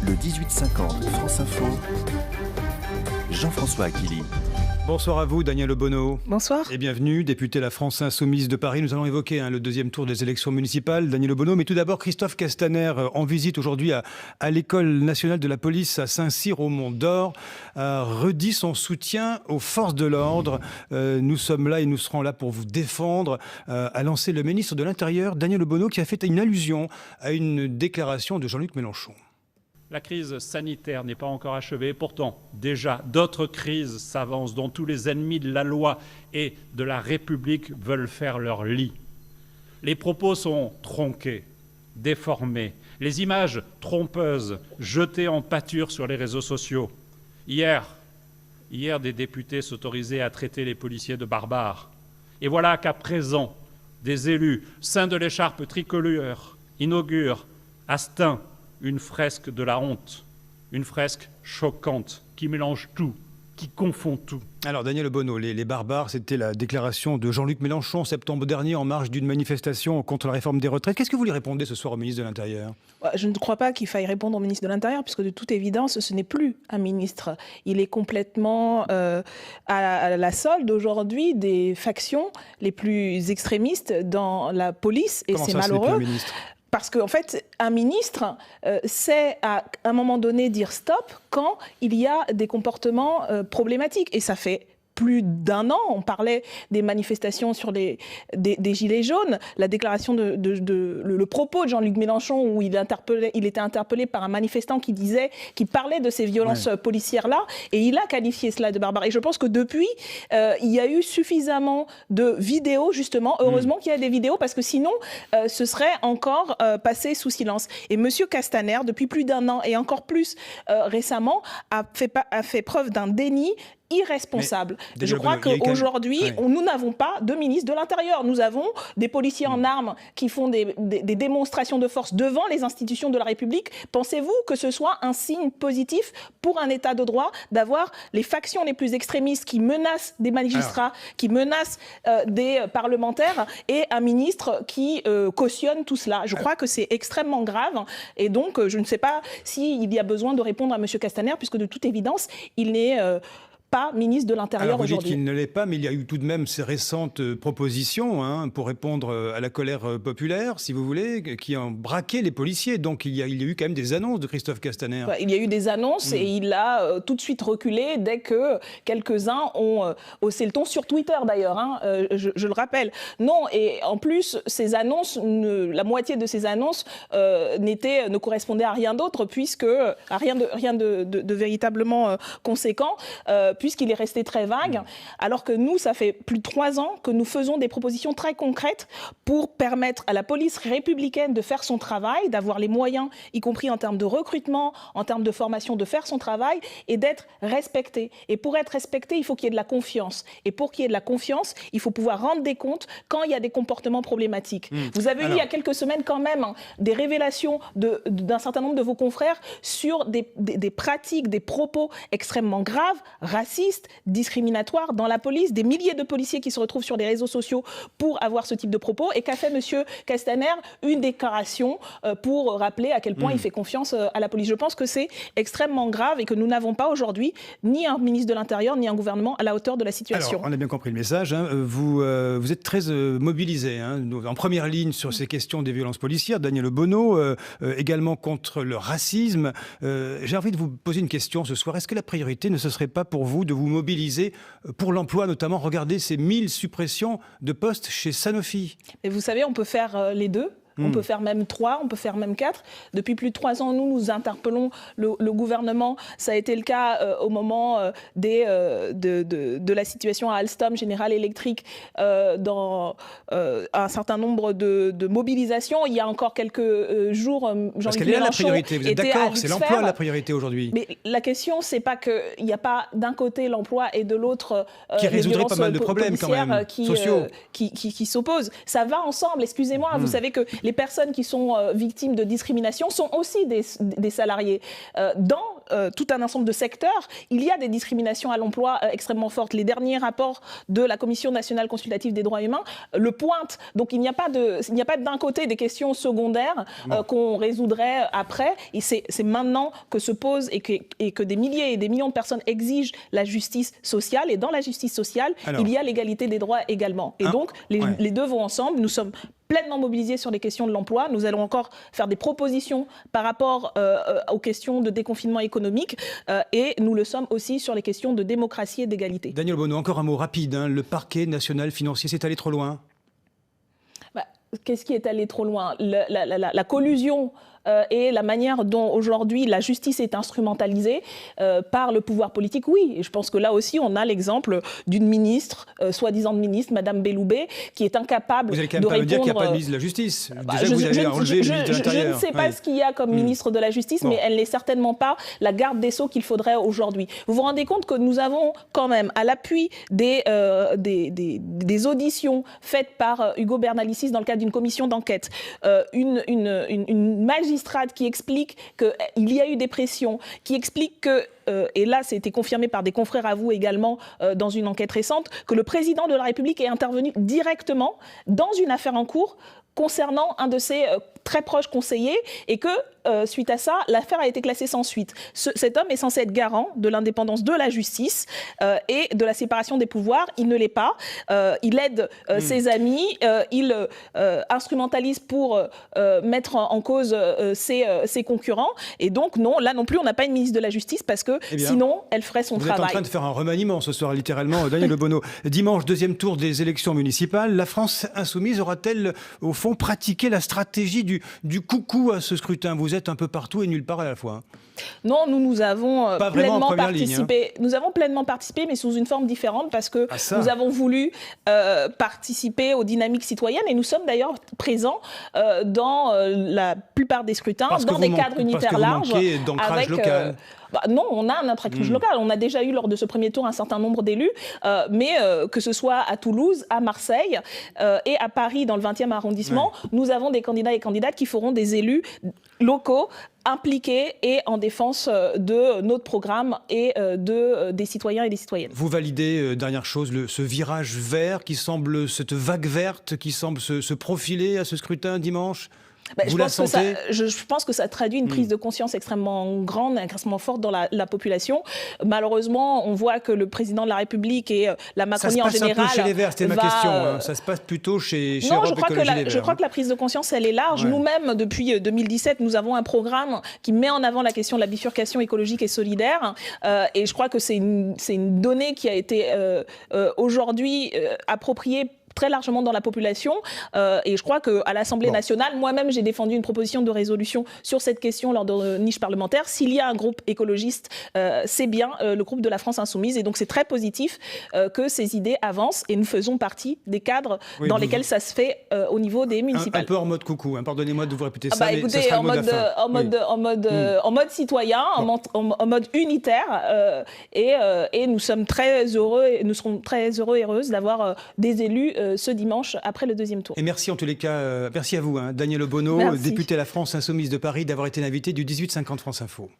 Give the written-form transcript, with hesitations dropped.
le 1850 France Info, Jean-François Aquili. Bonsoir à vous, Daniel Obono. Bonsoir. Et bienvenue, député La France Insoumise de Paris. Nous allons évoquer le deuxième tour des élections municipales, Daniel Obono. Mais tout d'abord, Christophe Castaner, en visite aujourd'hui à l'École nationale de la police à Saint-Cyr au Mont d'Or, a redit son soutien aux forces de l'ordre. Nous sommes là et nous serons là pour vous défendre, a lancé le ministre de l'Intérieur, Daniel Obono, qui a fait une allusion à une déclaration de Jean-Luc Mélenchon. La crise sanitaire n'est pas encore achevée. Pourtant, déjà, d'autres crises s'avancent dont tous les ennemis de la loi et de la République veulent faire leur lit. Les propos sont tronqués, déformés, les images trompeuses jetées en pâture sur les réseaux sociaux. Hier, des députés s'autorisaient à traiter les policiers de barbares. Et voilà qu'à présent, des élus, ceints de l'écharpe tricolore, inaugurent à Stein une fresque de la honte, une fresque choquante qui mélange tout, qui confond tout. Alors Daniel Obono, les barbares, c'était la déclaration de Jean-Luc Mélenchon en septembre dernier en marge d'une manifestation contre la réforme des retraites. Qu'est-ce que vous lui répondez ce soir au ministre de l'Intérieur ? Je ne crois pas qu'il faille répondre au ministre de l'Intérieur, puisque de toute évidence, ce n'est plus un ministre. Il est complètement à la solde aujourd'hui des factions les plus extrémistes dans la police, et c'est malheureux. Parce qu'en fait, un ministre sait à un moment donné dire stop quand il y a des comportements problématiques. Et ça fait plus d'un an, on parlait des manifestations sur des gilets jaunes, la déclaration le propos de Jean-Luc Mélenchon où il était interpellé par un manifestant qui parlait de ces violences policières-là, et il a qualifié cela de barbare. Et je pense que depuis, il y a eu suffisamment de vidéos, justement, heureusement qu'il y a des vidéos, parce que sinon, ce serait encore passé sous silence. Et M. Castaner, depuis plus d'un an, et encore plus récemment, a fait preuve d'un déni irresponsable. Je crois qu'aujourd'hui, nous n'avons pas de ministre de l'Intérieur. Nous avons des policiers en armes qui font des démonstrations de force devant les institutions de la République. Pensez-vous que ce soit un signe positif pour un État de droit d'avoir les factions les plus extrémistes qui menacent des magistrats, qui menacent des parlementaires, et un ministre qui cautionne tout cela? Je crois que c'est extrêmement grave, et donc je ne sais pas s'il y a besoin de répondre à M. Castaner, puisque de toute évidence, il n'est pas ministre de l'Intérieur aujourd'hui. Vous dites qu'il ne l'est pas, mais il y a eu tout de même ces récentes propositions pour répondre à la colère populaire, si vous voulez, qui ont braqué les policiers. Donc il y a eu quand même des annonces de Christophe Castaner. Il y a eu des annonces et il a tout de suite reculé dès que quelques-uns ont haussé le ton, sur Twitter d'ailleurs, je le rappelle. Non, et en plus, ces annonces, la moitié de ces annonces ne correspondaient à rien d'autre, à rien de véritablement conséquent, puisqu'il est resté très vague, alors que nous, ça fait plus de 3 ans que nous faisons des propositions très concrètes pour permettre à la police républicaine de faire son travail, d'avoir les moyens, y compris en termes de recrutement, en termes de formation, de faire son travail et d'être respecté. Et pour être respecté, il faut qu'il y ait de la confiance. Et pour qu'il y ait de la confiance, il faut pouvoir rendre des comptes quand il y a des comportements problématiques. Vous avez eu il y a quelques semaines quand même des révélations d'un certain nombre de vos confrères sur des pratiques, des propos extrêmement graves, racistes, discriminatoires dans la police, des milliers de policiers qui se retrouvent sur les réseaux sociaux pour avoir ce type de propos. Et qu'a fait M. Castaner? Une déclaration pour rappeler à quel point il fait confiance à la police. Je pense que c'est extrêmement grave et que nous n'avons pas aujourd'hui ni un ministre de l'Intérieur ni un gouvernement à la hauteur de la situation. Alors, on a bien compris le message. Vous êtes très mobilisé en première ligne sur ces questions des violences policières. Daniel Obono, également contre le racisme. J'ai envie de vous poser une question ce soir. Est-ce que la priorité ne se serait pas pour vous de vous mobiliser pour l'emploi, notamment? Regardez ces 1000 suppressions de postes chez Sanofi. Et vous savez, on peut faire les deux. On peut faire même 3, on peut faire même 4. Depuis plus de 3 ans, nous interpellons le gouvernement. Ça a été le cas au moment de la situation à Alstom, General Electric, dans un certain nombre de mobilisations. Il y a encore quelques jours, Jean-Luc Mélenchon la priorité. Vous êtes d'accord, c'est l'emploi la priorité aujourd'hui. Mais la question, c'est pas qu'il n'y a pas d'un côté l'emploi et de l'autre qui résoudrait pas mal de problèmes quand même, sociaux. Qui s'opposent. Ça va ensemble, excusez-moi. Vous savez que les personnes qui sont victimes de discrimination sont aussi des salariés. Dans tout un ensemble de secteurs, il y a des discriminations à l'emploi extrêmement fortes. Les derniers rapports de la Commission nationale consultative des droits humains le pointent. Donc il n'y a pas d'un côté des questions secondaires qu'on résoudrait après. Et c'est maintenant que se pose et que des milliers et des millions de personnes exigent la justice sociale. Et dans la justice sociale, il y a l'égalité des droits également. Et donc les deux vont ensemble. Nous sommes pleinement mobilisés sur les questions de l'emploi. Nous allons encore faire des propositions par rapport aux questions de déconfinement économique et nous le sommes aussi sur les questions de démocratie et d'égalité. Daniel Obono, encore un mot rapide. Le parquet national financier s'est allé trop loin? Qu'est-ce qui est allé trop loin? La collusion et la manière dont aujourd'hui la justice est instrumentalisée par le pouvoir politique, oui. Et je pense que là aussi, on a l'exemple d'une ministre, soi-disant ministre, Madame Belloubet, qui est incapable de répondre... Vous allez quand même pas me dire qu'il n'y a pas de ministre de la Justice. Déjà, vous avez enlevé le ministre de l'Intérieur. Je ne sais pas ce qu'il y a comme ministre de la Justice, mais elle n'est certainement pas la garde des Sceaux qu'il faudrait aujourd'hui. Vous vous rendez compte que nous avons quand même, à l'appui des auditions faites par Hugo Bernalicis dans le cadre d'une commission d'enquête, une magistrate qui explique qu'il y a eu des pressions, qui explique que, et là c'était confirmé par des confrères à vous également dans une enquête récente, que le président de la République est intervenu directement dans une affaire en cours concernant un de ses très proches conseillers et que, suite à ça, l'affaire a été classée sans suite. Cet homme est censé être garant de l'indépendance de la justice et de la séparation des pouvoirs. Il ne l'est pas. Il aide ses amis. Il instrumentalise pour mettre en cause ses concurrents. Et donc, non, là non plus, on n'a pas une ministre de la Justice parce que sinon, elle ferait son travail. Vous êtes en train de faire un remaniement ce soir, littéralement, Daniel Obono. Dimanche, deuxième tour des élections municipales. La France insoumise aura-t-elle, au fond, pratiqué la stratégie du coucou à ce scrutin? Vous êtes un peu partout et nulle part à la fois. Non, nous avons pleinement participé. Hein. Nous avons pleinement participé, mais sous une forme différente, parce que nous avons voulu participer aux dynamiques citoyennes, et nous sommes d'ailleurs présents dans la plupart des scrutins, dans des cadres unitaires larges. D'ancrage local. Non, on a un ancrage local. On a déjà eu lors de ce premier tour un certain nombre d'élus, mais que ce soit à Toulouse, à Marseille et à Paris, dans le 20e arrondissement, nous avons des candidats et candidates qui feront des élus locaux impliqués et en défense de notre programme et des citoyens et des citoyennes. Vous validez, dernière chose, ce virage vert qui semble, cette vague verte qui semble se profiler à ce scrutin dimanche? Je pense que ça traduit une prise de conscience extrêmement grande, extrêmement forte dans la population. Malheureusement, on voit que le président de la République et la Macronie en général... Ça se passe un peu chez les Verts, c'était ma question. Ça se passe plutôt chez Europe Écologie Les Verts. Je crois que la prise de conscience, elle est large. Ouais. Nous-mêmes, depuis 2017, nous avons un programme qui met en avant la question de la bifurcation écologique et solidaire. Et je crois que c'est une donnée qui a été aujourd'hui appropriée très largement dans la population et je crois qu'à l'Assemblée nationale, moi-même j'ai défendu une proposition de résolution sur cette question lors de niche parlementaire. S'il y a un groupe écologiste, c'est bien le groupe de la France Insoumise et donc c'est très positif que ces idées avancent et nous faisons partie des cadres dans lesquels ça se fait au niveau des municipales. Un peu en mode coucou, pardonnez-moi de vous répéter ça, écoutez, mais ça sera en mode citoyen, en mode unitaire et nous sommes très heureux et nous serons très heureux et heureuses d'avoir des élus ce dimanche après le deuxième tour. Et merci en tous les cas, merci à vous, Daniel Obono, député à la France Insoumise de Paris, d'avoir été l'invité du 18-50 France Info.